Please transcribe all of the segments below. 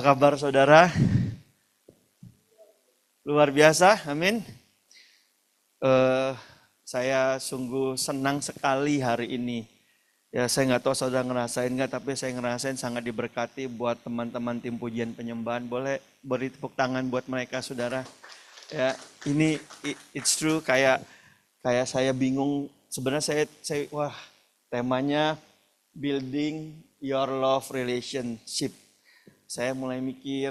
kabar saudara? Luar biasa, amin. Saya sungguh senang sekali hari ini. Ya, saya nggak tahu saudara ngerasain nggak, tapi saya ngerasain sangat diberkati buat teman-teman tim pujian penyembahan. Boleh beri tepuk tangan buat mereka, saudara. Ya, ini it's true, kayak saya bingung. Sebenarnya saya wah, temanya building your love relationship. Saya mulai mikir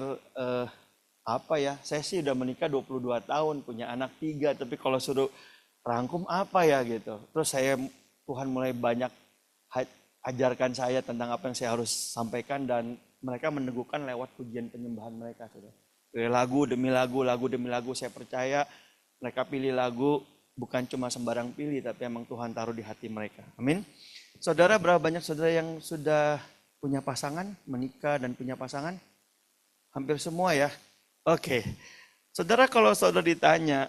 apa ya, saya sih udah menikah 22 tahun, punya anak 3, tapi kalau suruh rangkum apa ya gitu. Terus Tuhan mulai banyak ajarkan saya tentang apa yang saya harus sampaikan, dan mereka meneguhkan lewat pujian penyembahan mereka. Lagu demi lagu, lagu demi lagu, saya percaya mereka pilih lagu bukan cuma sembarang pilih, tapi emang Tuhan taruh di hati mereka. Amin. Saudara, berapa banyak saudara yang sudah punya pasangan, menikah dan punya pasangan? Hampir semua ya. Oke. Saudara, kalau saudara ditanya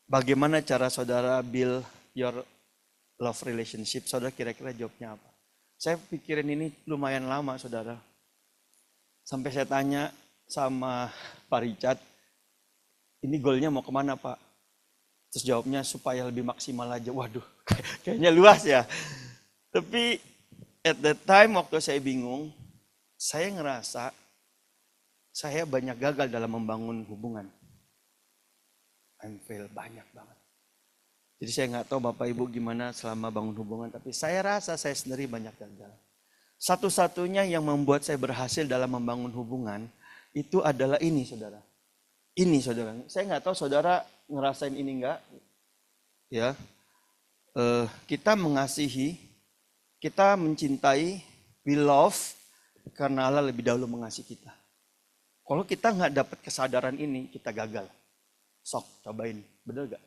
bagaimana cara saudara build your love relationship, saudara kira-kira jawabnya apa? Saya pikirin ini lumayan lama, saudara. Sampai saya tanya sama Pak Richard, ini goalnya mau kemana, Pak? Terus jawabnya supaya lebih maksimal aja. Waduh, kayaknya luas ya. Tapi at that time waktu saya bingung, saya ngerasa saya banyak gagal dalam membangun hubungan. I'm fail banyak banget. Jadi saya nggak tahu Bapak Ibu gimana selama bangun hubungan, tapi saya rasa saya sendiri banyak gagal. Satu-satunya yang membuat saya berhasil dalam membangun hubungan itu adalah ini, saudara. Ini, saudara. Saya nggak tahu saudara ngerasain ini nggak? Ya, kita mengasihi, kita mencintai, we love karena Allah lebih dahulu mengasihi kita. Kalau kita nggak dapat kesadaran ini, kita gagal. Sok, cobain. Bener gak?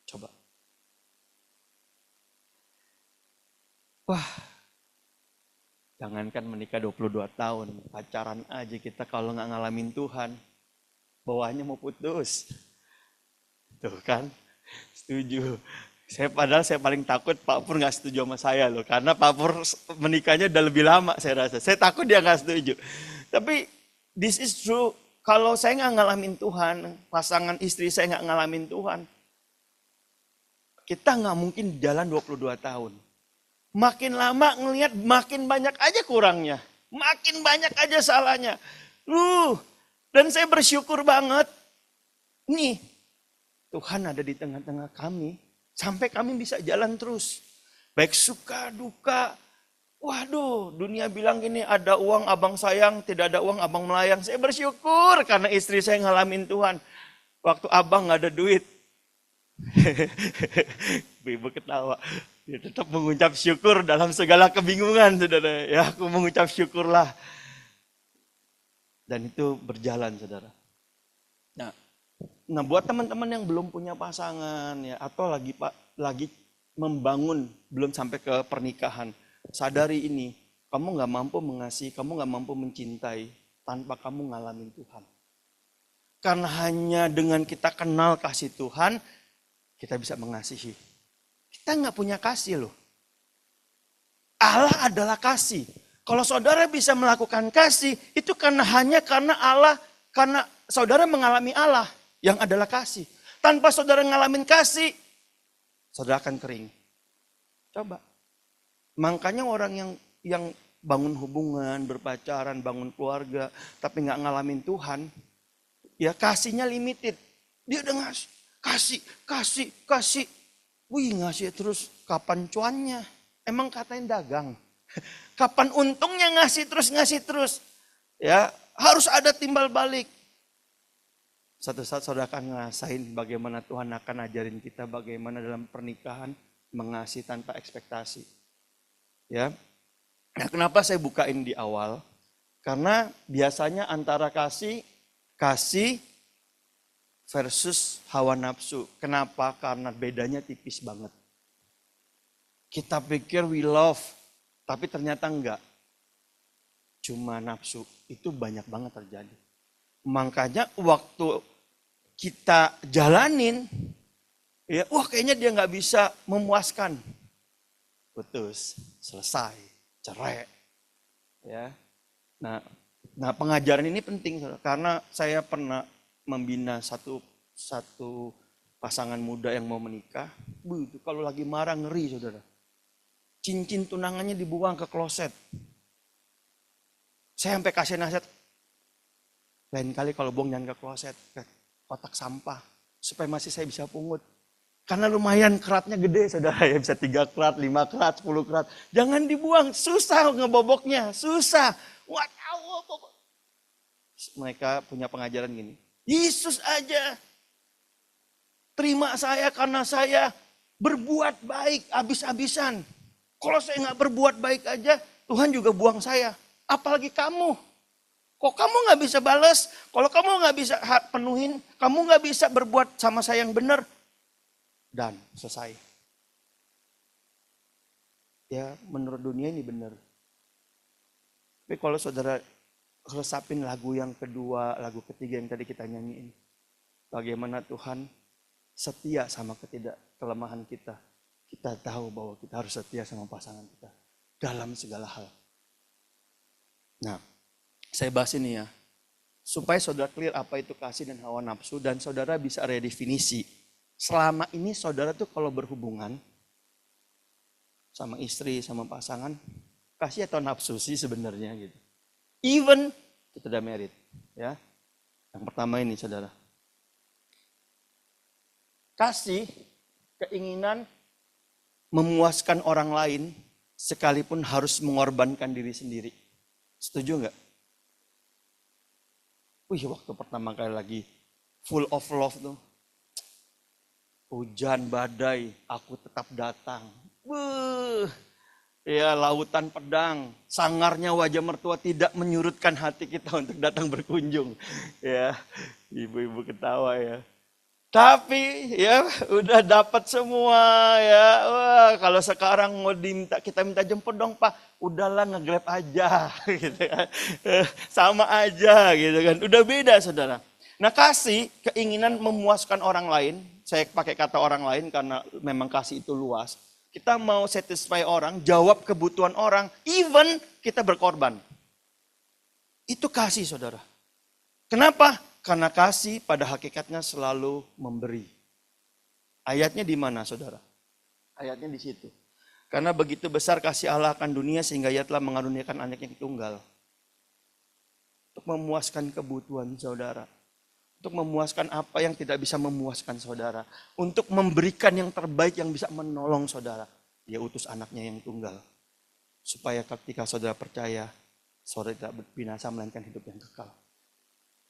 Coba. Wah, jangankan menikah 22 tahun, pacaran aja kita kalau nggak ngalamin Tuhan, bawaannya mau putus. Tuh kan, setuju. Padahal saya paling takut Pak Pur nggak setuju sama saya loh, karena Pak Pur menikahnya udah lebih lama saya rasa. Saya takut dia nggak setuju. Tapi this is true. Kalau saya nggak ngalamin Tuhan, pasangan istri saya nggak ngalamin Tuhan, kita nggak mungkin jalan 22 tahun. Makin lama ngelihat makin banyak aja kurangnya. Makin banyak aja salahnya. Dan saya bersyukur banget. Nih, Tuhan ada di tengah-tengah kami. Sampai kami bisa jalan terus. Baik suka, duka. Waduh, dunia bilang gini, ada uang abang sayang, tidak ada uang abang melayang. Saya bersyukur karena istri saya ngalamin Tuhan. Waktu abang gak ada duit. Ibu ketawa. Dia tetap mengucap syukur dalam segala kebingungan, saudara. Ya, aku mengucap syukurlah. Dan itu berjalan, saudara. Nah, buat teman-teman yang belum punya pasangan ya, atau lagi membangun, belum sampai ke pernikahan, sadari ini, kamu nggak mampu mengasihi, kamu nggak mampu mencintai tanpa kamu ngalamin Tuhan. Karena hanya dengan kita kenal kasih Tuhan, kita bisa mengasihi. Kita nggak punya kasih loh. Allah adalah kasih. Kalau saudara bisa melakukan kasih, itu hanya karena Allah, karena saudara mengalami Allah yang adalah kasih. Tanpa saudara ngalamin kasih, saudara akan kering. Coba. Makanya orang yang bangun hubungan, berpacaran, bangun keluarga, tapi nggak ngalamin Tuhan, ya kasihnya limited. Dia udah kasih. Wih, ngasih terus, kapan cuannya? Emang katanya dagang. Kapan untungnya ngasih terus. Ya, harus ada timbal balik. Satu saat saudara akan ngerasain bagaimana Tuhan akan ajarin kita bagaimana dalam pernikahan mengasihi tanpa ekspektasi. Ya. Nah, kenapa saya bukain di awal? Karena biasanya antara kasih versus hawa nafsu. Kenapa? Karena bedanya tipis banget. Kita pikir we love, tapi ternyata enggak. Cuma nafsu. Itu banyak banget terjadi. Makanya waktu kita jalanin, ya, wah kayaknya dia nggak bisa memuaskan. Putus, selesai, cerai. Ya. Nah, pengajaran ini penting karena saya pernah membina satu pasangan muda yang mau menikah. Itu kalau lagi marah ngeri saudara. Cincin tunangannya dibuang ke kloset. Saya sampai kasih nasihat, lain kali kalau buang jangan ke kloset, ke kotak sampah, supaya masih saya bisa pungut. Karena lumayan keratnya gede saudara ya, bisa 3 kerat, 5 kerat, 10 kerat. Jangan dibuang, susah ngeboboknya, susah. Wah, mereka punya pengajaran gini, Yesus aja terima saya karena saya berbuat baik habis-habisan. Kalau saya nggak berbuat baik aja, Tuhan juga buang saya. Apalagi kamu. Kok kamu nggak bisa balas? Kalau kamu nggak bisa penuhin, kamu nggak bisa berbuat sama saya yang benar. Dan selesai. Ya menurut dunia ini benar. Tapi kalau saudara resapin lagu yang kedua, lagu ketiga yang tadi kita nyanyiin. Bagaimana Tuhan setia sama kelemahan kita. Kita tahu bahwa kita harus setia sama pasangan kita. Dalam segala hal. Nah, saya bahas ini ya. Supaya saudara clear apa itu kasih dan hawa nafsu. Dan saudara bisa redefinisi. Selama ini saudara tuh kalau berhubungan sama istri, sama pasangan. Kasih atau nafsu sih sebenarnya gitu. Even kita udah married. Ya. Yang pertama ini saudara. Kasih, keinginan memuaskan orang lain sekalipun harus mengorbankan diri sendiri. Setuju nggak? Waktu pertama kali lagi full of love tuh. Hujan, badai, aku tetap datang. Ya lautan pedang, sangarnya wajah mertua tidak menyurutkan hati kita untuk datang berkunjung. Ya, ibu-ibu ketawa ya. Tapi ya udah dapat semua ya. Wah, kalau sekarang mau kita minta jemput dong Pak. Udahlah nge-Grab aja gitu kan. Sama aja gitu kan. Udah beda saudara. Nah kasih keinginan memuaskan orang lain. Saya pakai kata orang lain karena memang kasih itu luas. Kita mau satisfy orang, jawab kebutuhan orang. Even kita berkorban. Itu kasih saudara. Kenapa? Karena kasih pada hakikatnya selalu memberi. Ayatnya di mana saudara? Ayatnya di situ. Karena begitu besar kasih Allah akan dunia sehingga ia telah mengaruniakan anaknya yang tunggal. Untuk memuaskan kebutuhan saudara. Untuk memuaskan apa yang tidak bisa memuaskan saudara. Untuk memberikan yang terbaik yang bisa menolong saudara. Dia utus anaknya yang tunggal. Supaya ketika saudara percaya, saudara tidak binasa melainkan hidup yang kekal.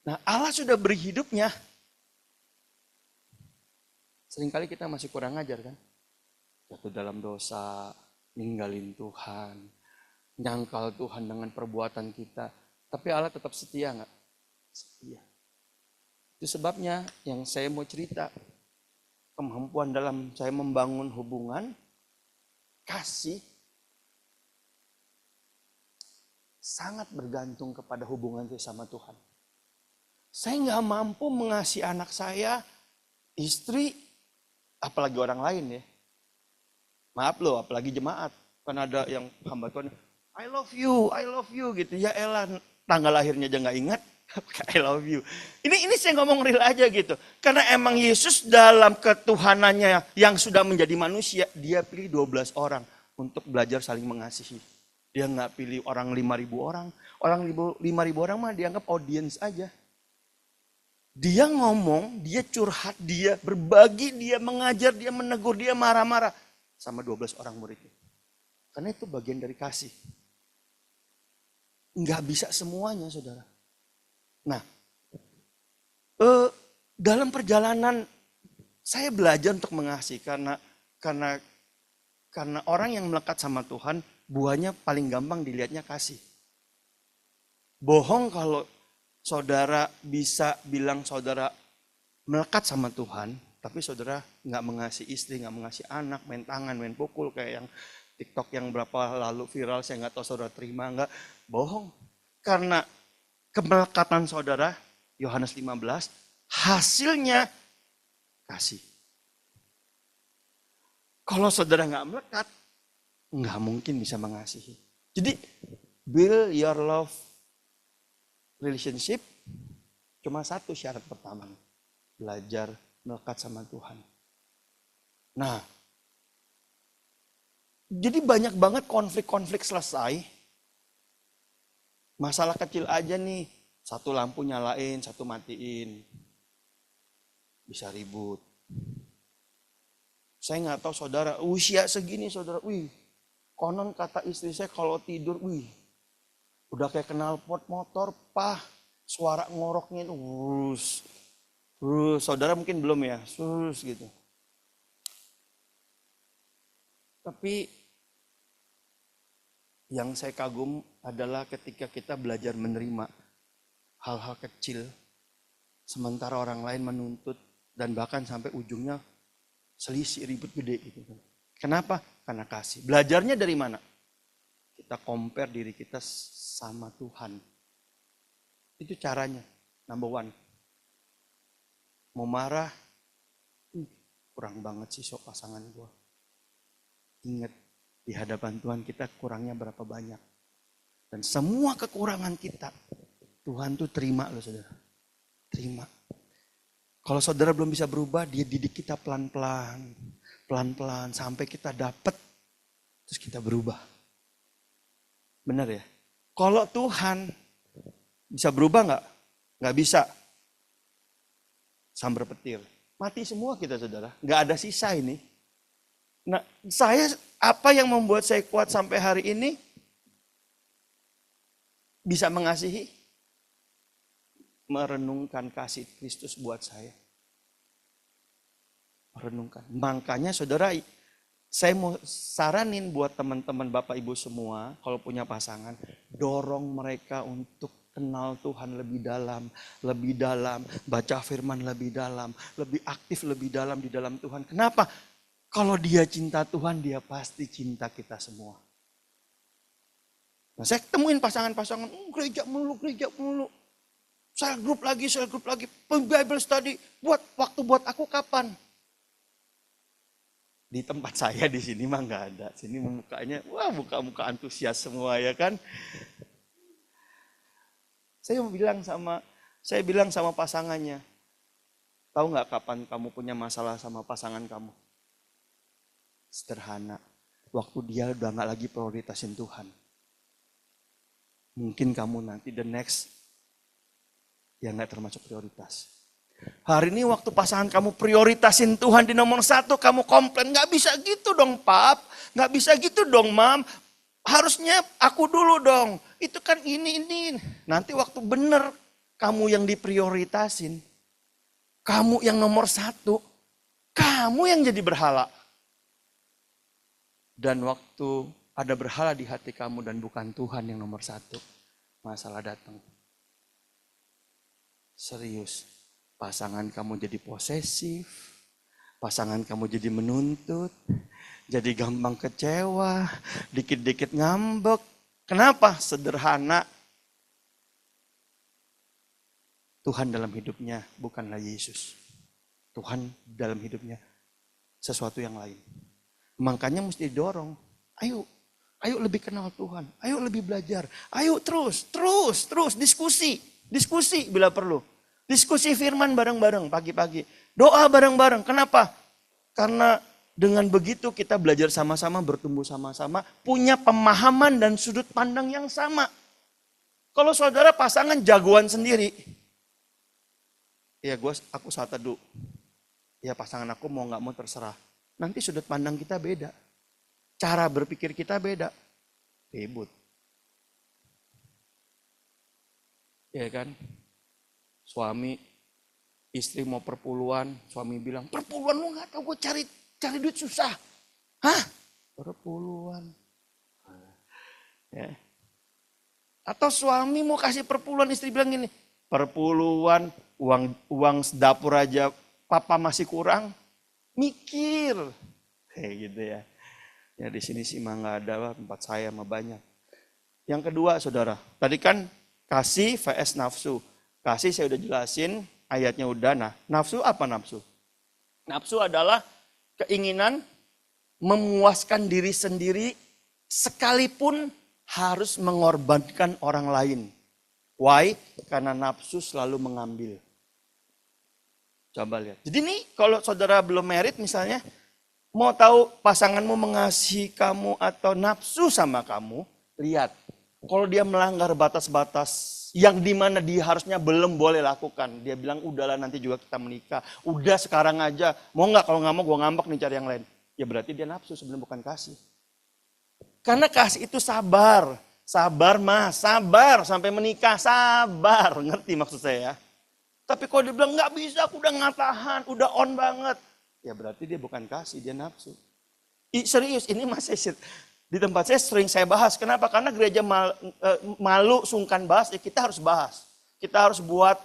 Nah Allah sudah beri hidupnya. Seringkali kita masih kurang ajar kan. Jatuh dalam dosa, ninggalin Tuhan. Nyangkal Tuhan dengan perbuatan kita. Tapi Allah tetap setia gak? Setia. Itu sebabnya yang saya mau cerita. Kemampuan dalam saya membangun hubungan. Kasih. Sangat bergantung kepada hubungan saya sama Tuhan. Saya nggak mampu mengasihi anak saya, istri, apalagi orang lain ya. Maaf loh, apalagi jemaat. Kan ada yang hamba Tuhan, I love you gitu. Ya elah, tanggal lahirnya aja nggak ingat, I love you. Ini saya ngomong real aja gitu. Karena emang Yesus dalam ketuhanannya yang sudah menjadi manusia, dia pilih 12 orang untuk belajar saling mengasihi. Dia nggak pilih orang 5.000 orang. Orang 5.000 orang mah dianggap audiens aja. Dia ngomong, dia curhat, dia berbagi, dia mengajar, dia menegur, dia marah-marah. Sama 12 orang muridnya. Karena itu bagian dari kasih. Nggak bisa semuanya saudara. Nah, dalam perjalanan saya belajar untuk mengasihi. Karena orang yang melekat sama Tuhan, buahnya paling gampang dilihatnya kasih. Bohong kalau saudara bisa bilang saudara melekat sama Tuhan, tapi saudara nggak mengasihi istri, nggak mengasihi anak, main tangan, main pukul kayak yang TikTok yang berapa lalu viral, saya nggak tahu saudara terima nggak, bohong. Karena kemelekatan saudara, Yohanes 15, hasilnya kasih. Kalau saudara nggak melekat, nggak mungkin bisa mengasihi. Jadi build your love relationship cuma satu syarat pertama. Belajar melekat sama Tuhan. Nah, jadi banyak banget konflik-konflik selesai. Masalah kecil aja nih. Satu lampu nyalain, satu matiin. Bisa ribut. Saya nggak tahu saudara, usia segini saudara, konon kata istri saya kalau tidur, udah kayak knalpot motor, suara ngoroknya itu, saudara mungkin belum ya, gitu. Tapi yang saya kagum adalah ketika kita belajar menerima hal-hal kecil, sementara orang lain menuntut dan bahkan sampai ujungnya selisih ribut gede gitu. Kenapa? Karena kasih. Belajarnya dari mana? Kita compare diri kita sama Tuhan. Itu caranya. Number one. Mau marah, kurang banget sih sok pasangan gua. Ingat, di hadapan Tuhan kita kurangnya berapa banyak. Dan semua kekurangan kita, Tuhan tuh terima loh saudara. Terima. Kalau saudara belum bisa berubah, dia didik kita pelan-pelan. Pelan-pelan sampai kita dapat, terus kita berubah. Benar ya? Kalau Tuhan bisa berubah nggak? Nggak bisa. Sambar petir. Mati semua kita saudara. Nggak ada sisa ini. Nah, apa yang membuat saya kuat sampai hari ini? Bisa mengasihi? Merenungkan kasih Kristus buat saya. Merenungkan. Makanya saudara, saya mau saranin buat teman-teman Bapak Ibu semua, kalau punya pasangan, dorong mereka untuk kenal Tuhan lebih dalam, baca firman lebih dalam, lebih aktif lebih dalam di dalam Tuhan. Kenapa? Kalau dia cinta Tuhan, dia pasti cinta kita semua. Nah, saya temuin pasangan-pasangan, gereja mulu. Saya grup lagi, Bible study, waktu buat aku kapan? Di tempat saya di sini mah nggak ada. Sini mukanya, muka antusias semua ya kan. Saya bilang sama pasangannya, tahu nggak kapan kamu punya masalah sama pasangan kamu? Sederhana, waktu dia udah gak lagi prioritasin Tuhan. Mungkin kamu nanti the next yang gak termasuk prioritas. Hari ini waktu pasangan kamu prioritasin Tuhan di nomor 1, kamu komplain, gak bisa gitu dong pap, gak bisa gitu dong mam, harusnya aku dulu dong, itu kan ini. Nanti waktu bener kamu yang diprioritasin, kamu yang nomor 1, kamu yang jadi berhala. Dan waktu ada berhala di hati kamu dan bukan Tuhan yang nomor 1, masalah datang. Serius, pasangan kamu jadi posesif, pasangan kamu jadi menuntut, jadi gampang kecewa, dikit-dikit ngambek. Kenapa? Sederhana. Tuhan dalam hidupnya bukanlah Yesus. Tuhan dalam hidupnya sesuatu yang lain. Makanya mesti didorong, ayo lebih kenal Tuhan, ayo lebih belajar, ayo terus diskusi bila perlu. Diskusi firman bareng-bareng pagi-pagi, doa bareng-bareng. Kenapa? Karena dengan begitu kita belajar sama-sama, bertumbuh sama-sama, punya pemahaman dan sudut pandang yang sama. Kalau saudara pasangan jagoan sendiri, ya aku saat teduh, ya pasangan aku mau gak mau terserah. Nanti sudut pandang kita beda. Cara berpikir kita beda. Ribut. Ya kan? Suami, istri mau perpuluhan. Suami bilang, perpuluhan lu gak tahu gue cari duit susah. Hah? Perpuluhan. Ya. Atau suami mau kasih perpuluhan, istri bilang gini, perpuluhan, uang dapur aja papa masih kurang. Mikir, kayak gitu ya. Ya di sini sih mah nggak ada, tempat saya mah banyak. Yang kedua, saudara, tadi kan kasih vs nafsu. Kasih saya udah jelasin, ayatnya udah. Nah, nafsu apa nafsu? Nafsu adalah keinginan memuaskan diri sendiri sekalipun harus mengorbankan orang lain. Why? karena nafsu selalu mengambil. Coba lihat. Jadi nih kalau saudara belum married misalnya, mau tahu pasanganmu mengasihi kamu atau nafsu sama kamu, lihat. Kalau dia melanggar batas-batas yang dimana dia harusnya belum boleh lakukan. Dia bilang udahlah nanti juga kita menikah. Udah sekarang aja. Mau nggak? Kalau nggak mau gue ngambek nih cari yang lain. Ya berarti dia nafsu sebelum bukan kasih. Karena kasih itu sabar. Sabar mas, sabar sampai menikah, sabar. Ngerti maksud saya ya? Tapi kalau dia bilang nggak bisa, aku udah nggak tahan, udah on banget. Ya berarti dia bukan kasih, dia nafsu. Serius, ini masih di tempat saya sering saya bahas. Kenapa? Karena gereja malu, sungkan bahas, ya kita harus bahas. Kita harus buat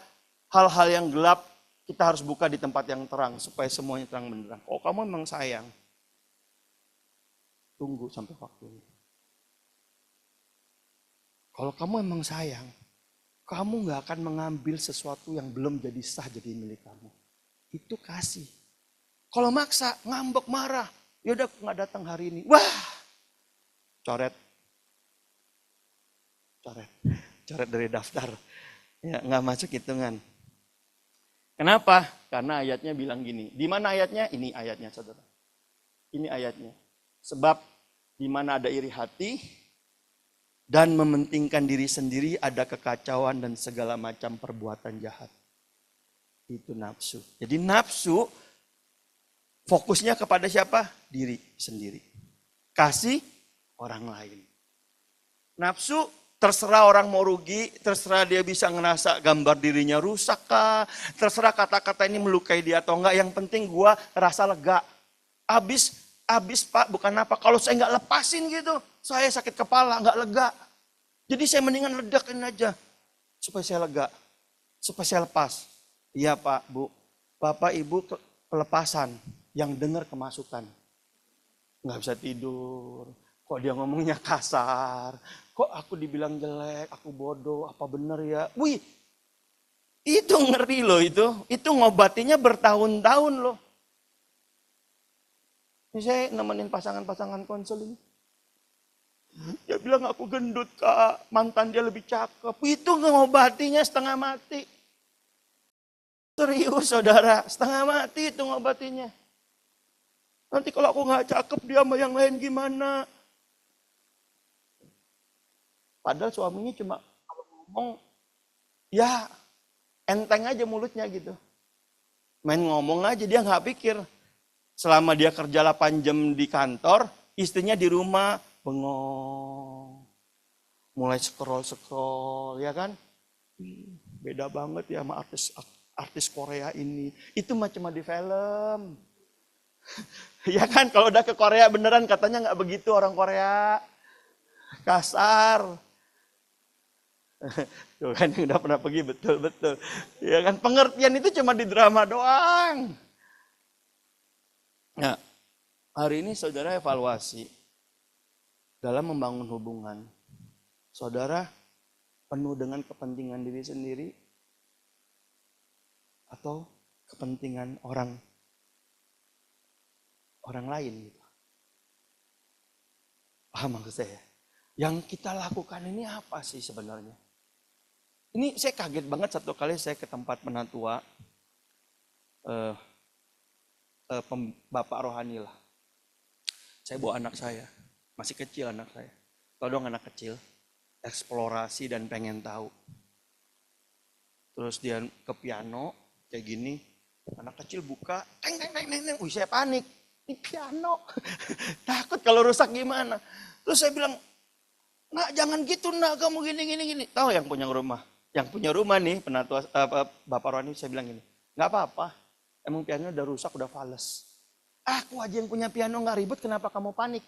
hal-hal yang gelap, kita harus buka di tempat yang terang. Supaya semuanya terang benderang. Oh kamu memang sayang. Tunggu sampai waktunya. Kalau kamu emang sayang, kamu gak akan mengambil sesuatu yang belum jadi sah jadi milik kamu. Itu kasih. Kalau maksa, ngambek, marah. Yaudah aku gak datang hari ini. Wah, coret dari daftar. Ya, gak masuk hitungan. Kenapa? Karena ayatnya bilang gini. Di mana ayatnya? Ini ayatnya saudara. Ini ayatnya. Sebab di mana ada iri hati dan mementingkan diri sendiri ada kekacauan dan segala macam perbuatan jahat. Itu nafsu. Jadi nafsu fokusnya kepada siapa? Diri sendiri. Kasih orang lain. Nafsu terserah orang mau rugi, terserah dia bisa ngerasa gambar dirinya rusak kah, terserah kata-kata ini melukai dia atau enggak, yang penting gua rasa lega. Habis Pak, bukan apa. Kalau saya nggak lepasin gitu, saya sakit kepala, nggak lega. Jadi saya mendingan ledakin aja. Supaya saya lega. Supaya saya lepas. Iya Pak, Bu. Bapak, Ibu pelepasan. Yang dengar kemasukan. Nggak bisa tidur. Kok dia ngomongnya kasar. Kok aku dibilang jelek, aku bodoh, apa bener ya. Wih, itu ngeri loh itu. Itu ngobatinya bertahun-tahun loh. Ini saya nemenin pasangan-pasangan konseling. Dia bilang aku gendut kak, mantan dia lebih cakep. Itu ngobatinya setengah mati. Serius saudara, setengah mati itu ngobatinya. Nanti kalau aku gak cakep dia sama yang lain gimana? Padahal suaminya cuma kalau ngomong, ya enteng aja mulutnya gitu. Main ngomong aja, dia gak pikir. Selama dia kerja 8 jam di kantor, istrinya di rumah bengong. Mulai scroll, ya kan? Beda banget ya sama artis Korea ini. Itu mah cuma di film. Ya kan, kalau udah ke Korea beneran katanya nggak begitu orang Korea. Kasar. Tuh kan yang udah pernah pergi betul-betul. Ya kan, pengertian itu cuma di drama doang. Nah, hari ini saudara evaluasi dalam membangun hubungan. Saudara penuh dengan kepentingan diri sendiri atau kepentingan orang lain gitu. Paham maksud saya? Yang kita lakukan ini apa sih sebenarnya? Ini saya kaget banget satu kali saya ke tempat penatua. Bapak rohani lah. Saya bawa anak saya, masih kecil anak saya. Tahu dong anak kecil, eksplorasi dan pengen tahu. Terus dia ke piano, kayak gini. Anak kecil buka, teng. Wih saya panik, ini piano. Takut kalau rusak gimana. Terus saya bilang, nak jangan gitu nak, kamu gini. Tahu yang punya rumah? Yang punya rumah nih, penatua Bapak rohani, saya bilang gini, nggak apa-apa. Emang piano udah rusak, udah fales. Aku aja yang punya piano gak ribut, kenapa kamu panik?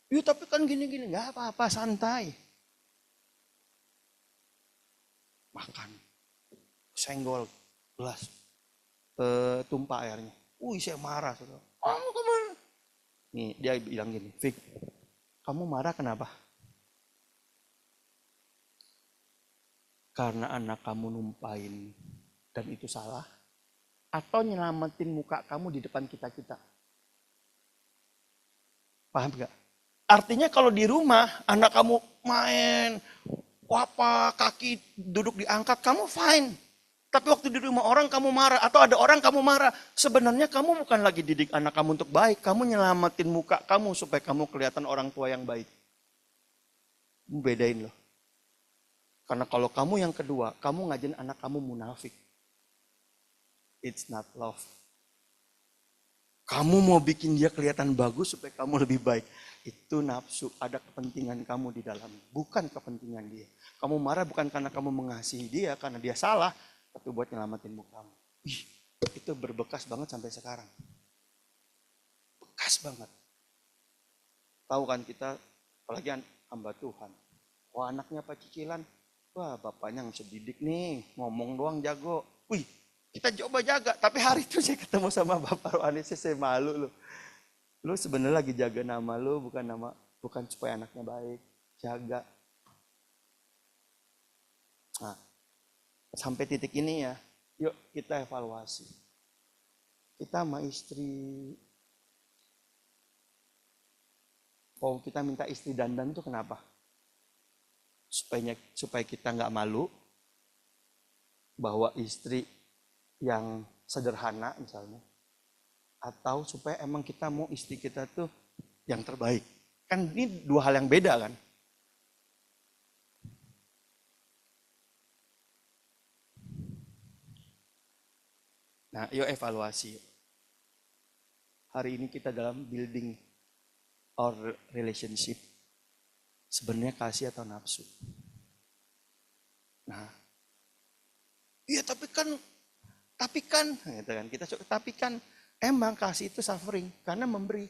Iya tapi kan gini, gak apa-apa, santai. Makan, senggol, gelas, tumpah airnya. Saya marah. Kamu kemana? Nih dia bilang gini, Vic, kamu marah kenapa? Karena anak kamu numpain dan itu salah. Atau nyelamatin muka kamu di depan kita-kita. Paham gak? Artinya kalau di rumah anak kamu main, apa kaki duduk diangkat, kamu fine. Tapi waktu di rumah orang kamu marah, atau ada orang kamu marah. Sebenarnya kamu bukan lagi didik anak kamu untuk baik, kamu nyelamatin muka kamu supaya kamu kelihatan orang tua yang baik. Bedain loh. Karena kalau kamu yang kedua, kamu ngajarin anak kamu munafik. It's not love. Kamu mau bikin dia kelihatan bagus supaya kamu lebih baik. Itu nafsu, ada kepentingan kamu di dalamnya. Bukan kepentingan dia. Kamu marah bukan karena kamu mengasihi dia, karena dia salah. Tapi buat nyelamatin mukamu. Ih, itu berbekas banget sampai sekarang. Bekas banget. Tahu kan kita, apalagi hamba Tuhan. Wah anaknya Pak Cicilan, wah bapaknya nggak didik nih, ngomong doang jago. Wih, kita coba jaga. Tapi hari itu saya ketemu sama Bapak Rohani, saya malu loh. Lu sebenarnya lagi jaga nama lu, bukan supaya anaknya baik. Jaga. Nah, sampai titik ini ya, yuk kita evaluasi. Kita sama istri, kalau kita minta istri dandan tuh kenapa? Supaya kita nggak malu bahwa istri yang sederhana misalnya, atau supaya emang kita mau istri kita tuh yang terbaik. Kan ini dua hal yang beda kan. Nah, yuk evaluasi. Hari ini kita dalam building our relationship. Sebenarnya kasih atau nafsu? Nah, iya tapi kan, gitu kan. Tapi kan emang kasih itu suffering karena memberi.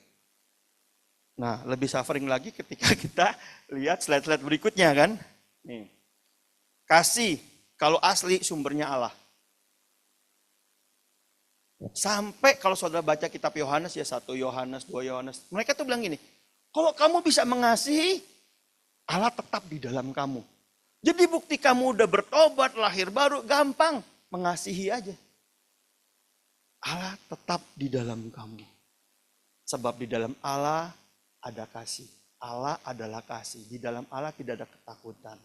Nah, lebih suffering lagi ketika kita lihat slide-slide berikutnya kan. Nih, kasih kalau asli sumbernya Allah. Sampai kalau saudara baca kitab Yohanes ya 1 Yohanes, 2 Yohanes. Mereka tuh bilang gini, kalau kamu bisa mengasihi, Allah tetap di dalam kamu. Jadi bukti kamu udah bertobat, lahir baru, gampang. Mengasihi aja. Allah tetap di dalam kamu. Sebab di dalam Allah ada kasih. Allah adalah kasih. Di dalam Allah tidak ada ketakutan.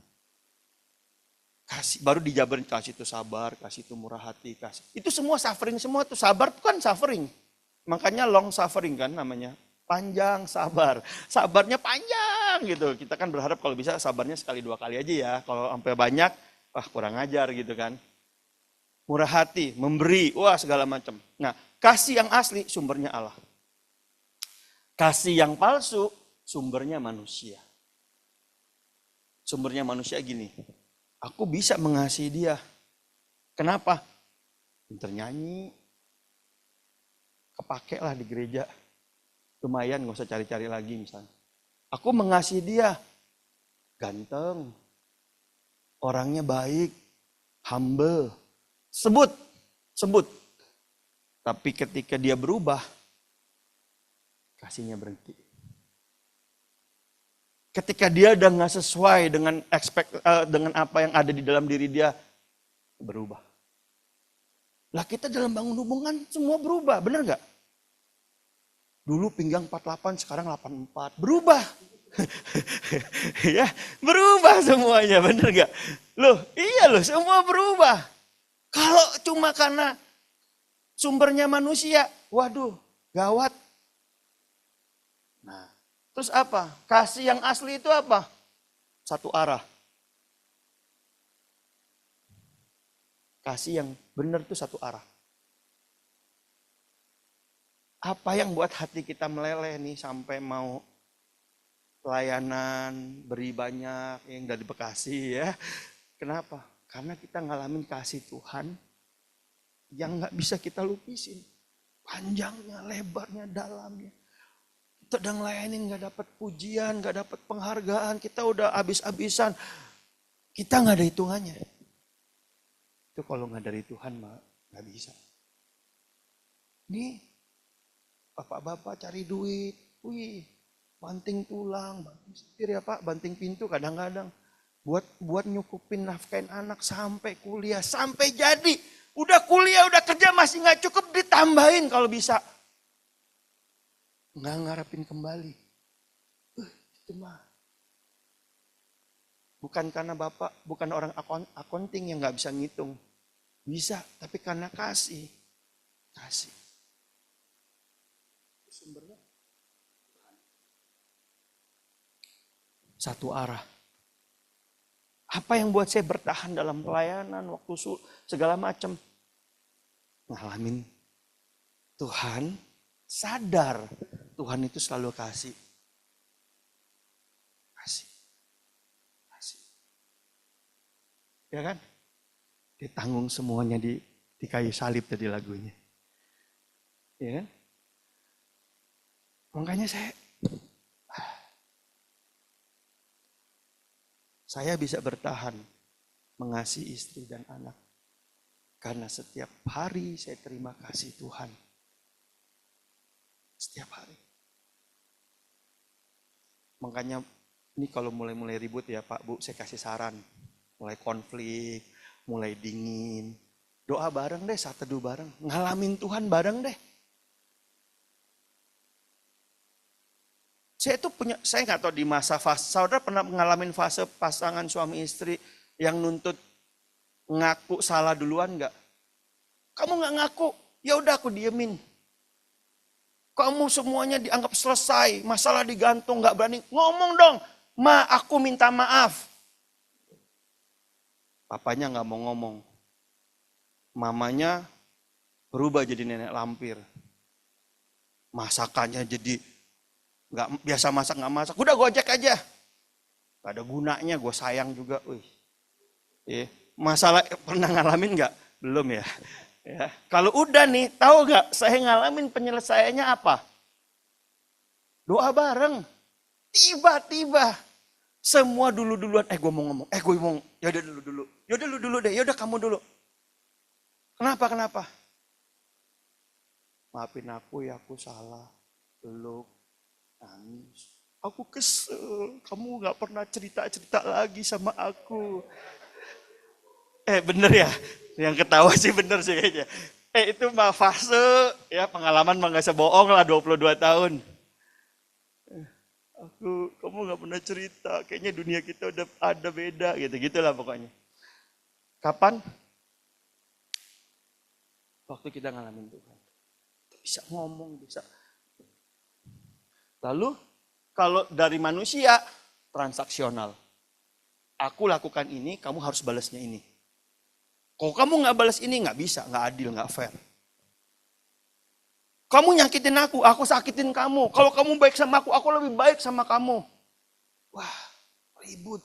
Kasih, baru dijabarin kasih itu sabar, kasih itu murah hati, kasih. Itu semua suffering, semua tuh sabar itu kan suffering. Makanya long suffering kan namanya. Panjang sabar. Sabarnya panjang gitu. Kita kan berharap kalau bisa sabarnya sekali 2 kali aja ya. Kalau sampai banyak, wah kurang ajar gitu kan. Murah hati, memberi, wah segala macam. Nah, kasih yang asli sumbernya Allah. Kasih yang palsu sumbernya manusia. Sumbernya manusia gini. Aku bisa mengasihi dia. Kenapa? Pinter nyanyi. Kepake lah di gereja. Lumayan gak usah cari-cari lagi misalnya. Aku mengasihi dia. Ganteng. Orangnya baik. Humble. Sebut. Tapi ketika dia berubah. Kasihnya berhenti. Ketika dia udah gak sesuai dengan dengan apa yang ada di dalam diri dia, berubah. Lah kita dalam bangun hubungan semua berubah, benar gak? Dulu pinggang 48, sekarang 84, berubah. Ya, berubah semuanya, benar gak? Loh, iya loh, semua berubah. Kalau cuma karena sumbernya manusia, waduh, gawat. Nah. Terus apa? Kasih yang asli itu apa? Satu arah. Kasih yang benar itu satu arah. Apa yang buat hati kita meleleh nih sampai mau pelayanan, beri banyak, yang dari Bekasi ya. Kenapa? Karena kita ngalamin kasih Tuhan yang gak bisa kita lupisin. Panjangnya, lebarnya, dalamnya. Kita udah ngelayanin gak dapat pujian, gak dapat penghargaan, kita udah habis-habisan. Kita gak ada hitungannya. Itu kalau gak dari Tuhan mah gak bisa. Nih, bapak-bapak cari duit, wih, banting tulang, banting setir ya Pak, banting pintu kadang-kadang. Buat nyukupin nafkain anak sampai kuliah, sampai jadi. Udah kuliah, udah kerja masih gak cukup, ditambahin kalau bisa. Nggak ngarepin kembali. Itu mah. Bukan karena Bapak, bukan orang accounting yang nggak bisa ngitung. Bisa, tapi karena kasih. Kasih. Sumbernya satu arah. Apa yang buat saya bertahan dalam pelayanan, waktu segala macam. Ngalamin Tuhan, sadar Tuhan itu selalu kasih. Kasih. Kasih. Ya kan? Ditanggung semuanya di kayu salib tadi lagunya. Ya kan? Makanya saya bisa bertahan mengasihi istri dan anak. Karena setiap hari saya terima kasih Tuhan. Setiap hari. Makanya ini kalau mulai ribut ya Pak Bu, saya kasih saran. Mulai konflik, mulai dingin. Doa bareng deh, saat teduh bareng. Ngalamin Tuhan bareng deh. Saya nggak tahu di masa fase, saudara pernah ngalamin fase pasangan suami istri yang nuntut ngaku salah duluan nggak? Kamu nggak ngaku, ya udah aku diemin. Kamu semuanya dianggap selesai, masalah digantung, nggak berani ngomong dong. Ma, aku minta maaf. Papanya nggak mau ngomong, mamanya berubah jadi nenek lampir, masakannya jadi nggak biasa masak nggak masak, udah gojek aja, nggak ada gunanya, gue sayang juga, masalah pernah ngalamin nggak? Belum ya. Ya. Kalau udah nih, tahu nggak saya ngalamin penyelesaiannya apa? Doa bareng. Tiba-tiba semua duluan. Gue mau ngomong. Gue mau. Yaudah dulu. Yaudah lu dulu deh. Yaudah kamu dulu. Kenapa? Maafin aku ya, aku salah. Peluk, nangis. Aku kesel. Kamu nggak pernah cerita lagi sama aku. Bener ya? Yang ketawa sih bener sih kayaknya. Itu mah fase, ya pengalaman mah gak sebohong lah 22 tahun. Kamu gak pernah cerita, kayaknya dunia kita udah ada beda gitu lah pokoknya. Kapan? Waktu kita ngalamin Tuhan. Bisa ngomong, bisa. Lalu kalau dari manusia, transaksional. Aku lakukan ini, kamu harus balasnya ini. Kalau kamu nggak balas ini, nggak bisa, nggak adil, nggak fair. Kamu nyakitin aku sakitin kamu. Kalau kamu baik sama aku lebih baik sama kamu. Wah, ribut.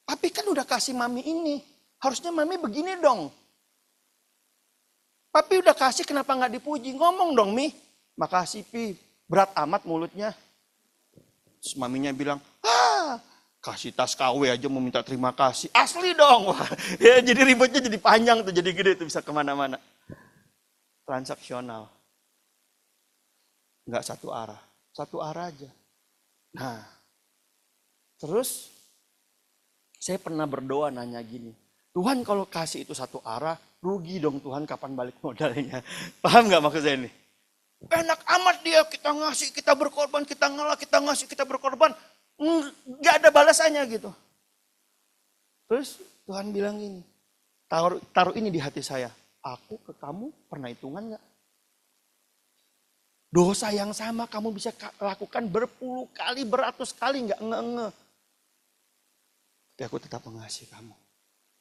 Tapi kan udah kasih mami ini. Harusnya mami begini dong. Papi udah kasih, kenapa nggak dipuji? Ngomong dong, Mi. Makasih, Pi. Berat amat mulutnya. Terus maminya bilang, kasih tas KW aja mau minta terima kasih. Asli dong. Wah, ya, jadi ribetnya jadi panjang tuh, jadi gede tuh, bisa kemana-mana. Transaksional. Nggak satu arah. Satu arah aja. Nah, terus saya pernah berdoa nanya gini. Tuhan kalau kasih itu satu arah, rugi dong Tuhan kapan balik modalnya. Paham nggak maksud saya ini? Enak amat dia, kita ngasih, kita berkorban, kita ngalah, kita ngasih, kita berkorban. Nggak ada balasannya gitu. Terus Tuhan bilang gini, taruh ini di hati saya. Aku ke kamu pernah hitungan nggak? Dosa yang sama kamu bisa lakukan berpuluh kali, beratus kali, nggak nge-nge. Tapi aku tetap mengasihi kamu.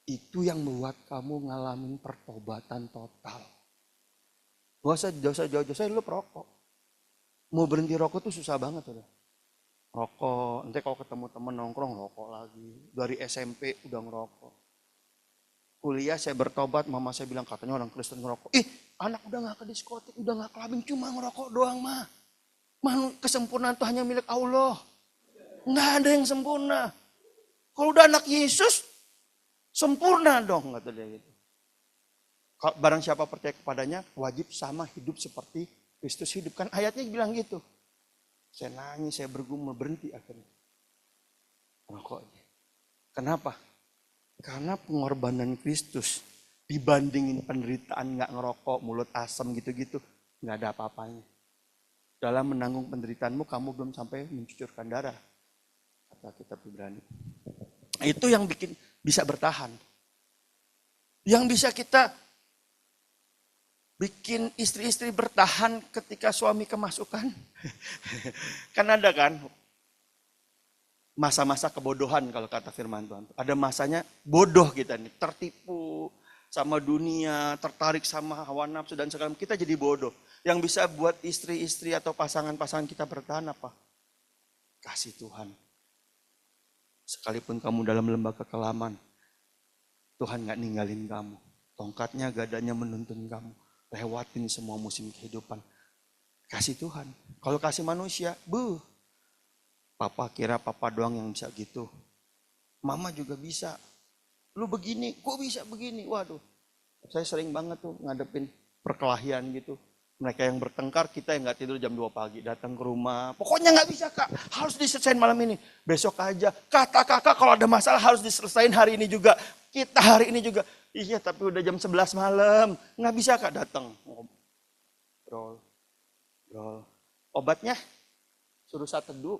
Itu yang membuat kamu ngalamin pertobatan total. Dosa lu perokok. Mau berhenti rokok tuh susah banget udah. Rokok, nanti kalau ketemu temen nongkrong rokok lagi. Dari SMP udah ngerokok. Kuliah saya bertobat, mama saya bilang katanya orang Kristen ngerokok. Anak udah gak ke diskotik, udah gak kelabing, cuma ngerokok doang mah. Kesempurnaan itu hanya milik Allah. Nggak ada yang sempurna. Kalau udah anak Yesus, sempurna dong, kata dia gitu. Barang siapa percaya kepadanya, wajib sama hidup seperti Kristus hidup. Kan ayatnya bilang gitu. Saya nangis, saya bergumul, berhenti akhirnya. Rokoknya. Kenapa? Karena pengorbanan Kristus dibandingin penderitaan gak ngerokok, mulut asam gitu-gitu. Gak ada apa-apanya. Dalam menanggung penderitaanmu, kamu belum sampai mencucurkan darah. kata kitab Ibrani. Itu yang bisa bertahan. Yang bisa kita bikin istri-istri bertahan ketika suami kemasukan. Kan ada kan masa-masa kebodohan kalau kata firman Tuhan. Ada masanya bodoh kita nih, tertipu sama dunia, tertarik sama hawa nafsu dan segala macam. Kita jadi bodoh. Yang bisa buat istri-istri atau pasangan-pasangan kita bertahan apa? Kasih Tuhan. Sekalipun kamu dalam lembah kekelaman, Tuhan gak ninggalin kamu. Tongkatnya, gadanya menuntun kamu. Lewatin semua musim kehidupan. Kasih Tuhan. Kalau kasih manusia, Papa kira papa doang yang bisa gitu. Mama juga bisa. Lu begini, kok bisa begini? Waduh, saya sering banget tuh ngadepin perkelahian gitu. Mereka yang bertengkar, kita yang gak tidur jam 2 pagi. Datang ke rumah, pokoknya gak bisa kak, harus diselesain malam ini. Besok aja, kata kakak kalau ada masalah harus diselesain hari ini juga. Kita hari ini juga. Iya tapi udah jam 11 malam, gak bisa kak datang. Bro. Obatnya, suruh saat teduh.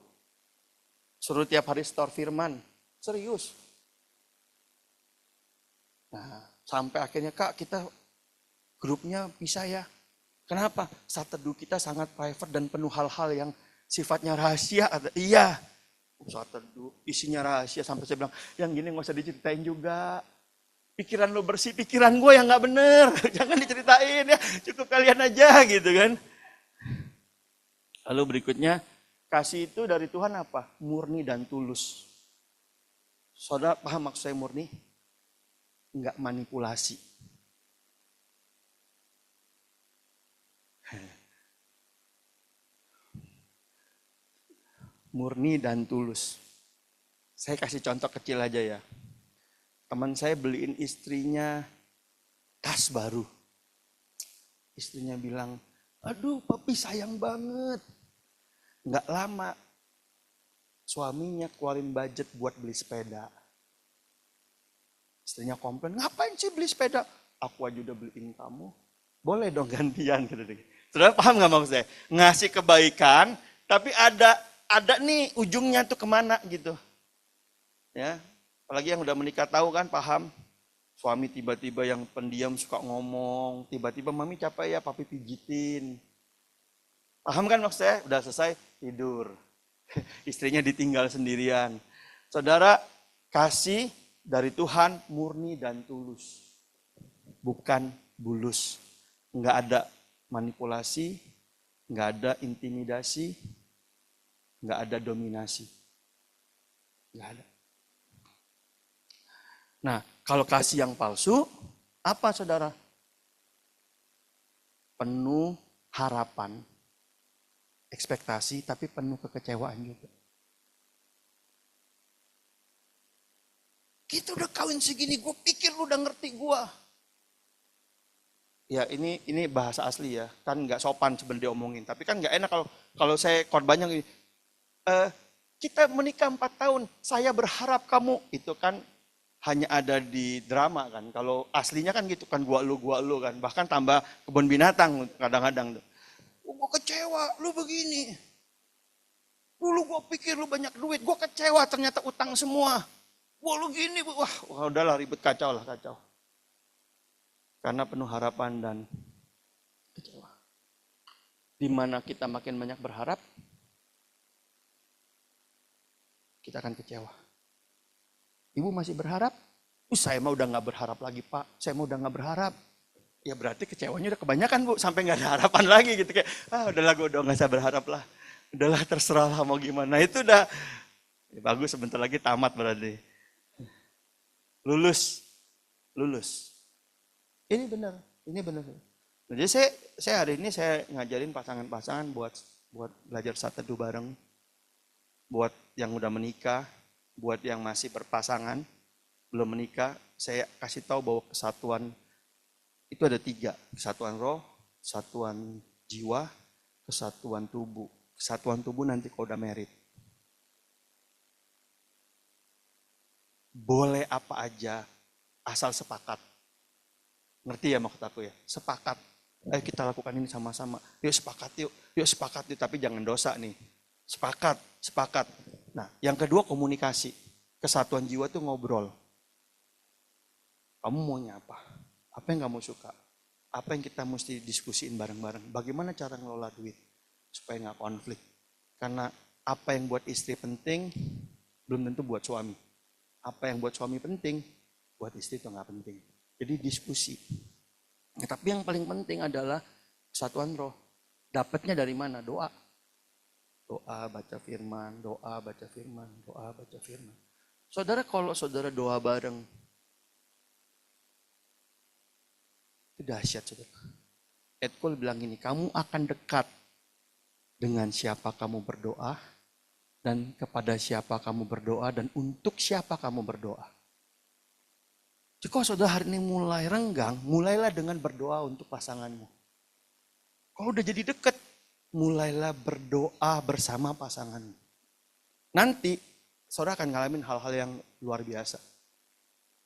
Suruh tiap hari store firman. Serius. Nah, sampai akhirnya kak kita grupnya bisa ya. Kenapa? Saat teduh kita sangat private dan penuh hal-hal yang sifatnya rahasia. Iya. Saat teduh isinya rahasia sampai saya bilang, yang gini gak usah diceritain juga. Pikiran lo bersih, pikiran gue yang gak bener. Jangan diceritain ya, cukup kalian aja gitu kan. Lalu berikutnya, kasih itu dari Tuhan apa? Murni dan tulus. Saudara paham maksud saya murni? Enggak manipulasi. Murni dan tulus. Saya kasih contoh kecil aja ya. Teman saya beliin istrinya tas baru. Istrinya bilang, aduh papi sayang banget. Enggak lama, suaminya keluarin budget buat beli sepeda. Istrinya komplain, ngapain sih beli sepeda? Aku aja udah beliin kamu. Boleh dong gantian. Saudara paham gak maksud saya? Ngasih kebaikan, tapi ada nih ujungnya tuh kemana gitu. Ya, apalagi yang udah menikah tahu kan, paham. Suami tiba-tiba yang pendiam suka ngomong, tiba-tiba mami capek ya papi pijitin. Paham kan maksud saya? Udah selesai tidur. Istrinya ditinggal sendirian. Saudara, kasih dari Tuhan murni dan tulus. Bukan bulus. Enggak ada manipulasi, enggak ada intimidasi, enggak ada dominasi. Enggak ada. Nah, kalau kasih yang palsu, apa saudara? Penuh harapan, ekspektasi, tapi penuh kekecewaan juga. Kita udah kawin segini, gue pikir lu udah ngerti gue. Ya ini bahasa asli ya, kan nggak sopan sebenarnya diomongin. Tapi kan nggak enak kalau saya korbannya gini. Kita menikah 4 tahun, saya berharap kamu, itu kan hanya ada di drama kan. Kalau aslinya kan gitu kan, gua lu kan. Bahkan tambah kebun binatang kadang-kadang. Gue kecewa, lu begini. Dulu gue pikir lu banyak duit, gue kecewa ternyata utang semua. Wah lu gini, wah udahlah ribet, kacau. Karena penuh harapan dan kecewa. Dimana kita makin banyak berharap, kita akan kecewa. Ibu masih berharap? Saya mah udah gak berharap lagi pak, saya mah udah gak berharap. Ya berarti kecewanya udah kebanyakan bu, sampai gak ada harapan lagi gitu. Kayak, udahlah gue udah gak usah berharap lah. Udahlah terserah lah mau gimana. Itu udah, ya bagus sebentar lagi tamat berarti. Lulus. Ini benar. Jadi saya hari ini saya ngajarin pasangan-pasangan buat belajar saat teduh bareng. Buat yang udah menikah, buat yang masih berpasangan, belum menikah, saya kasih tahu bahwa kesatuan itu ada 3. Kesatuan roh, kesatuan jiwa, kesatuan tubuh. Kesatuan tubuh nanti kalau udah married. Boleh apa aja, asal sepakat. Ngerti ya maksud aku ya? Sepakat. Ayo kita lakukan ini sama-sama. Yuk sepakat yuk. Tapi jangan dosa nih. Sepakat. Nah, yang kedua komunikasi. Kesatuan jiwa tuh ngobrol. Kamu maunya apa? Apa yang kamu suka? Apa yang kita mesti diskusiin bareng-bareng? Bagaimana cara ngelola duit supaya nggak konflik? Karena apa yang buat istri penting, belum tentu buat suami. Apa yang buat suami penting, buat istri itu nggak penting. Jadi diskusi. Nah, tapi yang paling penting adalah kesatuan roh. Dapatnya dari mana? Doa. Doa, baca firman, doa, baca firman, doa, baca firman. Saudara, kalau saudara doa bareng, itu dahsyat, saudara. Ed Cole bilang gini, kamu akan dekat dengan siapa kamu berdoa, dan kepada siapa kamu berdoa, dan untuk siapa kamu berdoa. Jadi kalau saudara hari ini mulai renggang, mulailah dengan berdoa untuk pasanganmu. Kalau udah jadi dekat, mulailah berdoa bersama pasanganmu. Nanti saudara akan ngalamin hal-hal yang luar biasa.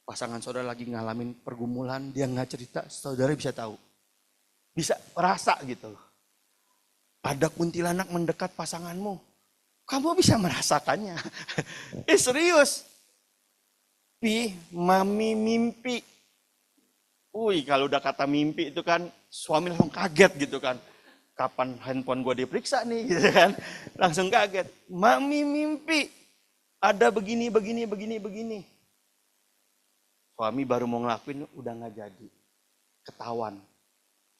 Pasangan saudara lagi ngalamin pergumulan, dia nggak cerita, saudara bisa tahu. Bisa rasa gitu loh. Ada kuntilanak mendekat pasanganmu, kamu bisa merasakannya. Serius. Mami mimpi. Kalau udah kata mimpi itu kan suami langsung kaget gitu kan. Kapan handphone gue diperiksa nih gitu kan. Langsung kaget. Mami mimpi. Ada begini. Suami baru mau ngelakuin udah gak jadi. Ketahuan.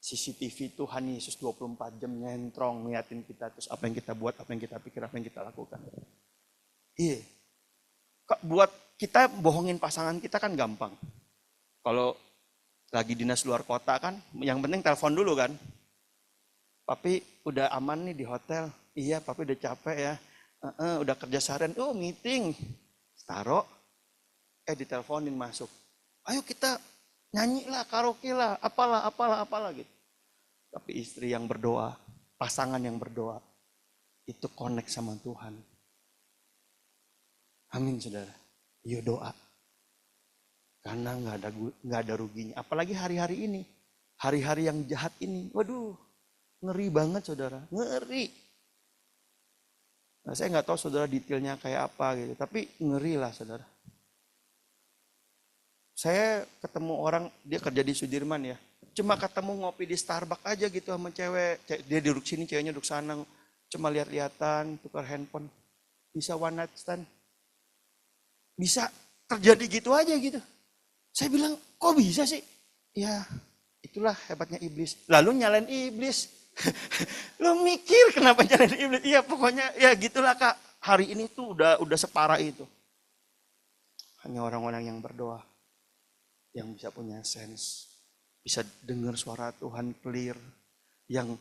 CCTV Tuhan Yesus 24 jam nyentrong ngeliatin kita. Terus apa yang kita buat, apa yang kita pikir, apa yang kita lakukan. Iya. Buat kita bohongin pasangan kita kan gampang. Kalau lagi dinas luar kota kan, yang penting telepon dulu kan. Papi udah aman nih di hotel. Iya, papi udah capek ya. Udah kerja seharian. Meeting. Taruh. Diteleponin masuk. Ayo kita nyanyi lah, karaoke lah, apalah gitu. Tapi istri yang berdoa, pasangan yang berdoa, itu connect sama Tuhan. Amin, saudara. Yuk doa. Karena nggak ada ruginya. Apalagi hari-hari ini, hari-hari yang jahat ini. Waduh, ngeri banget, saudara. Ngeri. Nah, saya nggak tahu saudara detailnya kayak apa gitu, tapi ngeri lah, saudara. Saya ketemu orang, dia kerja di Sudirman ya. Cuma ketemu ngopi di Starbucks aja gitu sama cewek. Dia duduk sini, ceweknya duduk sana. Cuma lihat-lihatan, tukar handphone. Bisa one night stand. Bisa terjadi gitu aja gitu. Saya bilang, kok bisa sih? Ya, itulah hebatnya iblis. Lalu nyalain iblis. Lo mikir kenapa nyalain iblis? Iya, pokoknya ya gitulah Kak. Hari ini tuh udah separah itu. Hanya orang-orang yang berdoa yang bisa punya sense, bisa dengar suara Tuhan clear. Yang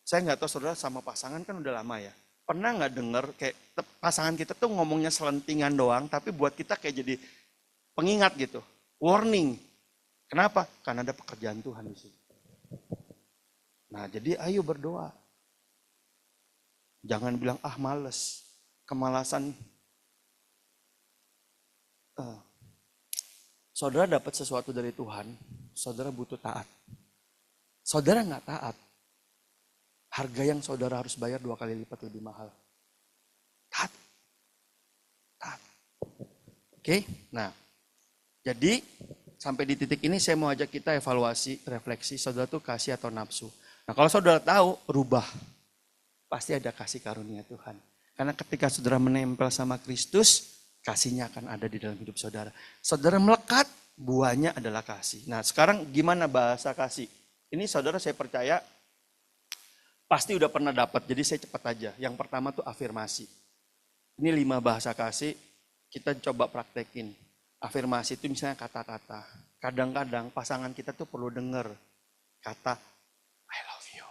saya nggak tahu saudara sama pasangan kan udah lama ya. Pernah nggak dengar kayak pasangan kita tuh ngomongnya selentingan doang, tapi buat kita kayak jadi pengingat gitu, warning. Kenapa? Karena ada pekerjaan Tuhan di sini. Nah, jadi ayo berdoa. Jangan bilang males, kemalasan. Saudara dapat sesuatu dari Tuhan, saudara butuh taat. Saudara nggak taat, harga yang saudara harus bayar 2 kali lipat lebih mahal. Taat. Oke, nah jadi sampai di titik ini saya mau ajak kita evaluasi, refleksi, saudara tuh kasih atau nafsu. Nah kalau saudara tahu, rubah. Pasti ada kasih karunia Tuhan. Karena ketika saudara menempel sama Kristus, kasihnya akan ada di dalam hidup saudara. Saudara melekat, buahnya adalah kasih. Nah sekarang gimana bahasa kasih? Ini saudara saya percaya pasti udah pernah dapat, jadi saya cepat aja. Yang pertama tuh afirmasi. Ini 5 bahasa kasih, kita coba praktekin. Afirmasi itu misalnya kata-kata. Kadang-kadang pasangan kita tuh perlu dengar kata I love you.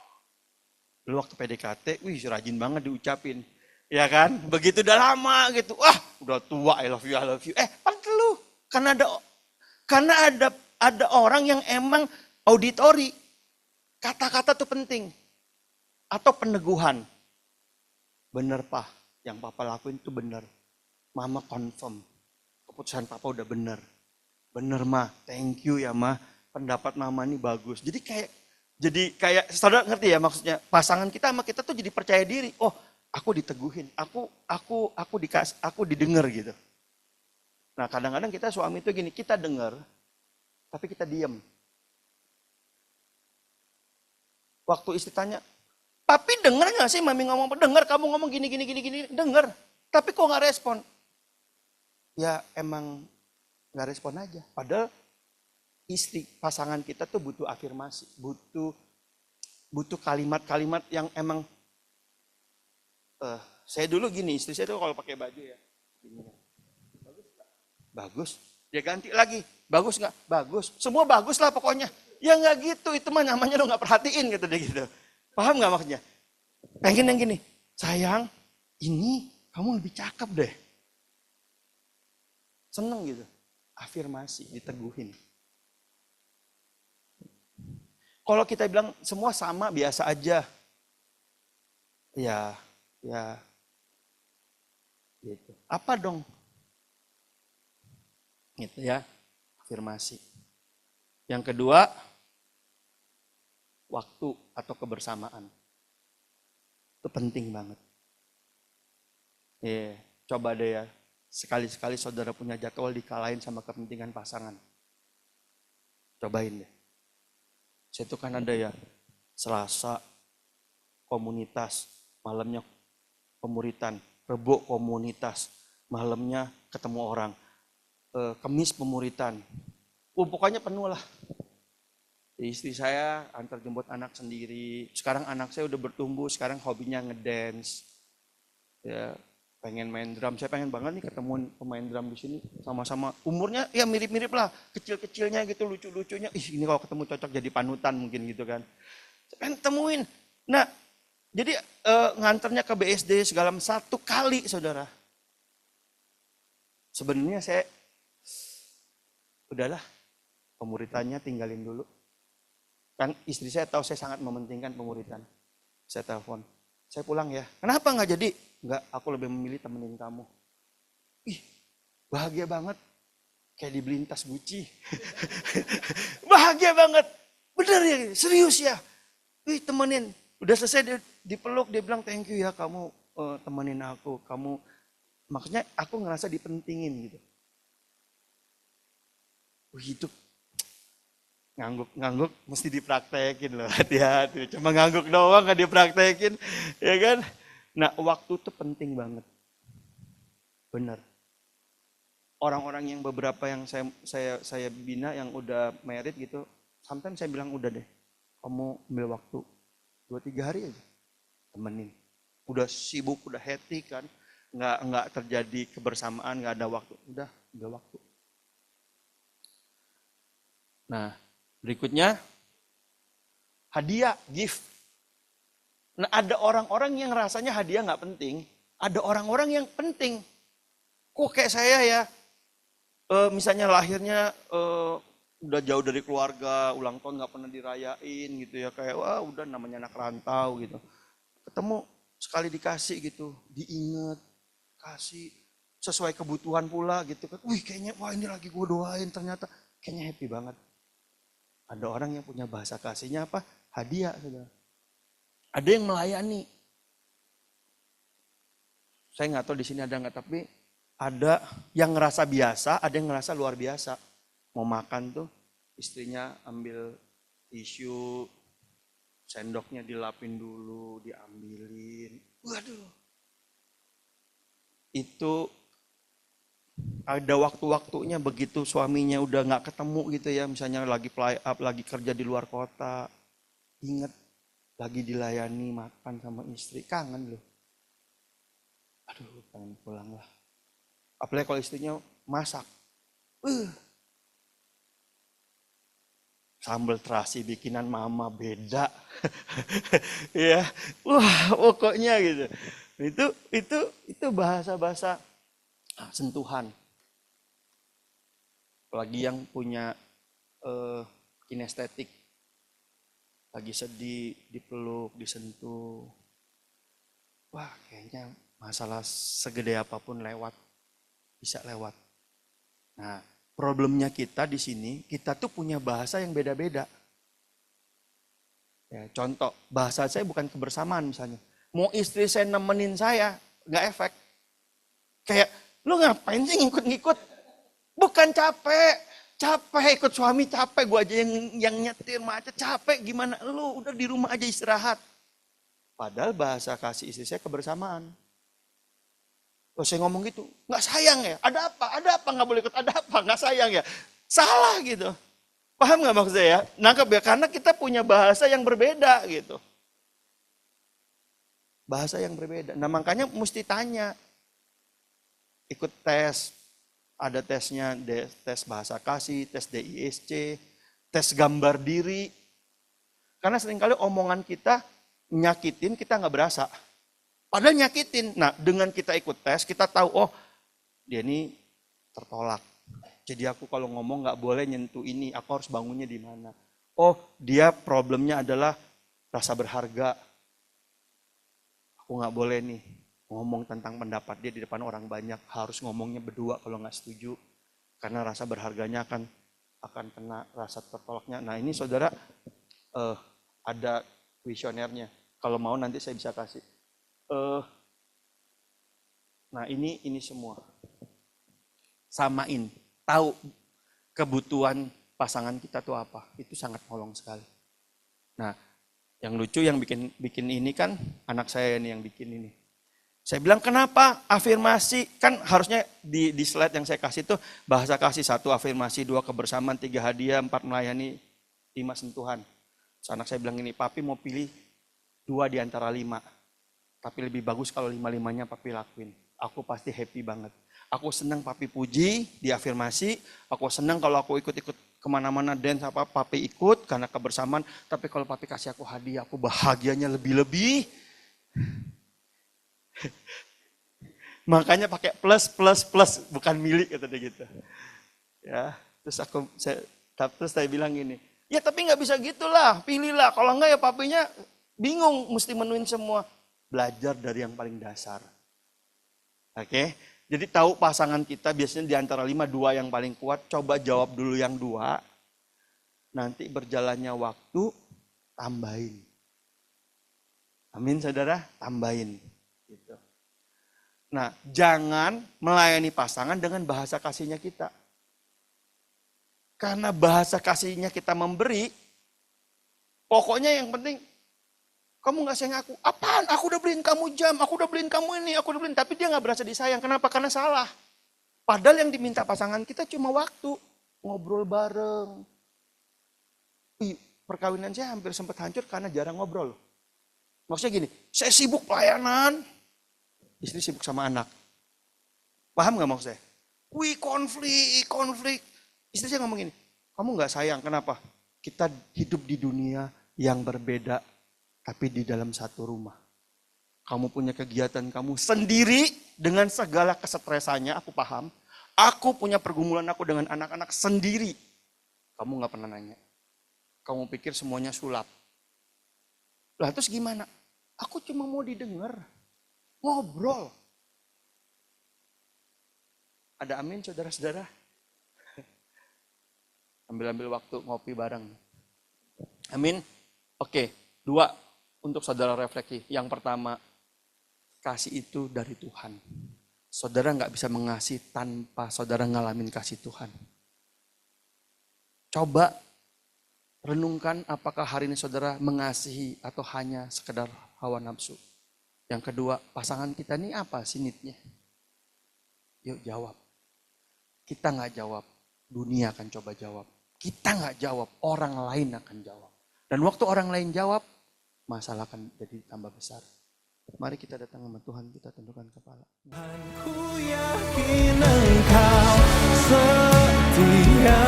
Dulu waktu PDKT, rajin banget diucapin. Ya kan? Begitu udah lama gitu. Udah tua I love you. Perlu. Karena ada orang yang emang auditori. Kata-kata tuh penting. Atau peneguhan. Bener Pak, yang Papa lakuin tuh bener. Mama confirm. Keputusan Papa udah bener. Bener Ma, thank you ya Ma. Pendapat Mama ini bagus. Jadi kayak saudara ngerti ya maksudnya. Pasangan kita sama kita tuh jadi percaya diri. Oh Aku diteguhin, aku didengar gitu. Nah kadang-kadang kita suami itu gini, kita dengar, tapi kita diam. Waktu istri tanya, papi dengar nggak sih mami ngomong? Dengar, kamu ngomong gini, dengar. Tapi kok nggak respon? Ya emang nggak respon aja. Padahal istri, pasangan kita tuh butuh afirmasi, butuh kalimat-kalimat yang emang saya dulu gini, istri saya tuh kalau pakai baju ya, gini, bagus. Dia ganti lagi, bagus nggak? Bagus. Semua bagus lah pokoknya. Ya nggak gitu, itu mah namanya lo nggak perhatiin gitu deh gitu. Paham nggak maksudnya? Pengen yang gini, sayang, ini kamu lebih cakep deh. Seneng gitu, afirmasi, diteguhin. Kalau kita bilang semua sama biasa aja, ya gitu. Apa dong? Gitu ya, afirmasi. Yang kedua, waktu atau kebersamaan. Itu penting banget. Coba deh ya, sekali-sekali saudara punya jadwal dikalahin sama kepentingan pasangan. Cobain deh. Saya itu kan ada ya, Selasa komunitas, malamnya pemuritan, Rebo komunitas, malamnya ketemu orang, Kamis pemuritan. Pokoknya penuh lah. Istri saya antar jemput anak sendiri. Sekarang anak saya udah bertumbuh, sekarang hobinya ngedance. Ya, pengen main drum. Saya pengen banget nih ketemu pemain drum di sini sama-sama. Umurnya ya mirip-mirip lah, kecil-kecilnya gitu, lucu-lucunya. Ini kalau ketemu cocok jadi panutan mungkin gitu kan. Saya pengen temuin. Nah, jadi nganternya ke BSD segala satu kali, saudara. Sebenarnya saya udahlah, pemuritannya tinggalin dulu. Kan istri saya tahu saya sangat mementingkan pemuritan. Saya telepon, saya pulang ya. Kenapa nggak jadi? Nggak, aku lebih memilih temenin kamu. Bahagia banget. Kayak dibeliin tas Gucci. Bahagia banget. Bener ya, serius ya. Temenin. Udah selesai dia dipeluk, dia bilang thank you ya kamu temenin aku. Kamu, maksudnya aku ngerasa dipentingin gitu. Hidup ngangguk mesti dipraktekin loh, hati-hati. Cuma ngangguk doang gak dipraktekin, ya kan? Nah, waktu itu penting banget. Bener. Orang-orang yang beberapa yang saya bina yang udah married gitu, sometimes saya bilang udah deh, kamu ambil waktu 2-3 hari aja, temenin. Udah sibuk, udah hectic kan, nggak terjadi kebersamaan, nggak ada waktu, udah waktu. Nah, berikutnya, hadiah, gift. Nah ada orang-orang yang rasanya hadiah nggak penting, ada orang-orang yang penting. Kok kayak saya ya, misalnya lahirnya udah jauh dari keluarga, ulang tahun nggak pernah dirayain gitu ya, kayak wah udah namanya anak rantau gitu. Ketemu sekali dikasih gitu, diinget, kasih sesuai kebutuhan pula gitu kan. Kayaknya wah ini lagi gue doain, ternyata kayaknya happy banget. Ada orang yang punya bahasa kasihnya apa? Hadiah, saudara. Ada yang melayani. Saya nggak tahu di sini ada nggak, tapi ada yang ngerasa biasa, ada yang ngerasa luar biasa. Mau makan tuh, istrinya ambil tisu, sendoknya dilapin dulu, diambilin. Waduh. Itu ada waktu-waktunya begitu suaminya udah nggak ketemu gitu ya, misalnya lagi fly up, lagi kerja di luar kota, inget lagi dilayani makan sama istri, kangen loh. Aduh, pengen pulang lah. Apalagi kalau istrinya masak, sambal terasi bikinan mama beda, ya, wah pokoknya gitu. Itu bahasa-bahasa sentuhan. Apalagi yang punya kinestetik, lagi sedih, dipeluk, disentuh. Wah, kayaknya masalah segede apapun lewat, bisa lewat. Nah, problemnya kita di sini, kita tuh punya bahasa yang beda-beda. Ya, contoh, bahasa saya bukan kebersamaan misalnya. Mau istri saya nemenin saya, nggak efek. Kayak, lu ngapain sih ngikut-ngikut? Bukan capek ikut suami capek, gue aja yang nyetir macet capek, gimana lu udah di rumah aja istirahat. Padahal bahasa kasih istri saya kebersamaan. Kalau saya ngomong gitu, nggak sayang ya? Ada apa nggak boleh ikut? Ada apa nggak sayang ya? Salah gitu. Paham nggak maksud saya? Nangkep ya? Karena kita punya bahasa yang berbeda gitu. Bahasa yang berbeda. Nah makanya mesti tanya. Ikut tes. Ada tesnya, tes bahasa kasih, tes DISC, tes gambar diri. Karena seringkali omongan kita nyakitin, kita nggak berasa. Padahal nyakitin. Nah dengan kita ikut tes, kita tahu, oh dia ini tertolak. Jadi aku kalau ngomong nggak boleh nyentuh ini, aku harus bangunnya di mana. Oh dia problemnya adalah rasa berharga. Aku nggak boleh nih ngomong tentang pendapat dia di depan orang banyak. Harus ngomongnya berdua kalau nggak setuju. Karena rasa berharganya akan kena rasa tertolaknya. Nah ini saudara ada kuesionernya. Kalau mau nanti saya bisa kasih. Nah ini semua. Samain. Tahu kebutuhan pasangan kita tuh apa. Itu sangat nolong sekali. Nah yang lucu yang bikin ini kan anak saya nih yang bikin ini. Saya bilang kenapa afirmasi, kan harusnya di slide yang saya kasih tuh bahasa kasih 1 afirmasi, 2 kebersamaan, 3 hadiah, 4 melayani, 5 sentuhan. So, anak saya bilang ini, papi mau pilih 2 di antara 5. Tapi lebih bagus kalau 5-5-nya papi lakuin. Aku pasti happy banget. Aku senang papi puji di afirmasi. Aku senang kalau aku ikut-ikut kemana-mana dance apa papi ikut karena kebersamaan. Tapi kalau papi kasih aku hadiah, aku bahagianya lebih-lebih. Makanya pakai plus, bukan milik kata dia gitu. Ya, terus saya bilang gini, ya tapi nggak bisa gitulah, pilihlah. Kalau enggak ya papinya bingung, mesti menuin semua. Belajar dari yang paling dasar. Oke, jadi tahu pasangan kita biasanya di antara 5, 2 yang paling kuat. Coba jawab dulu yang 2. Nanti berjalannya waktu, tambahin. Amin saudara, tambahin. Gitu. Nah, jangan melayani pasangan dengan bahasa kasihnya kita. Karena bahasa kasihnya kita memberi, pokoknya yang penting, kamu gak sayang aku. Apaan? Aku udah beliin kamu jam, aku udah beliin kamu ini, aku udah beliin. Tapi dia gak berasa disayang. Kenapa? Karena salah. Padahal yang diminta pasangan kita cuma waktu. Ngobrol bareng. Perkawinan saya hampir sempat hancur karena jarang ngobrol. Maksudnya gini, saya sibuk pelayanan, istri sibuk sama anak. Paham gak maksud saya? Konflik. Istri saya ngomong gini, kamu gak sayang, kenapa? Kita hidup di dunia yang berbeda, tapi di dalam satu rumah. Kamu punya kegiatan kamu sendiri dengan segala kesetresannya, aku paham. Aku punya pergumulan aku dengan anak-anak sendiri. Kamu gak pernah nanya. Kamu pikir semuanya sulap. Lah terus gimana? Aku cuma mau didengar. Ngobrol. Ada amin saudara-saudara? Ambil waktu ngopi bareng. Amin. Oke, 2 untuk saudara refleksi. Yang pertama, kasih itu dari Tuhan. Saudara nggak bisa mengasihi tanpa saudara ngalamin kasih Tuhan. Coba renungkan apakah hari ini saudara mengasihi atau hanya sekedar hawa nafsu. Yang kedua, pasangan kita ini apa sih need-nya? Yuk jawab. Kita nggak jawab, dunia akan coba jawab. Kita nggak jawab, orang lain akan jawab. Dan waktu orang lain jawab, masalah akan jadi tambah besar. Mari kita datang sama Tuhan, kita tundukkan kepala. Ku yakin Engkau setia,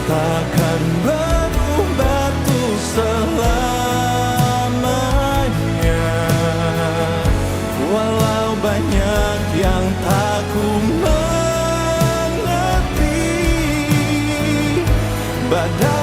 takkan berubah tuh selamanya. Walau banyak yang tak ku mengerti, badai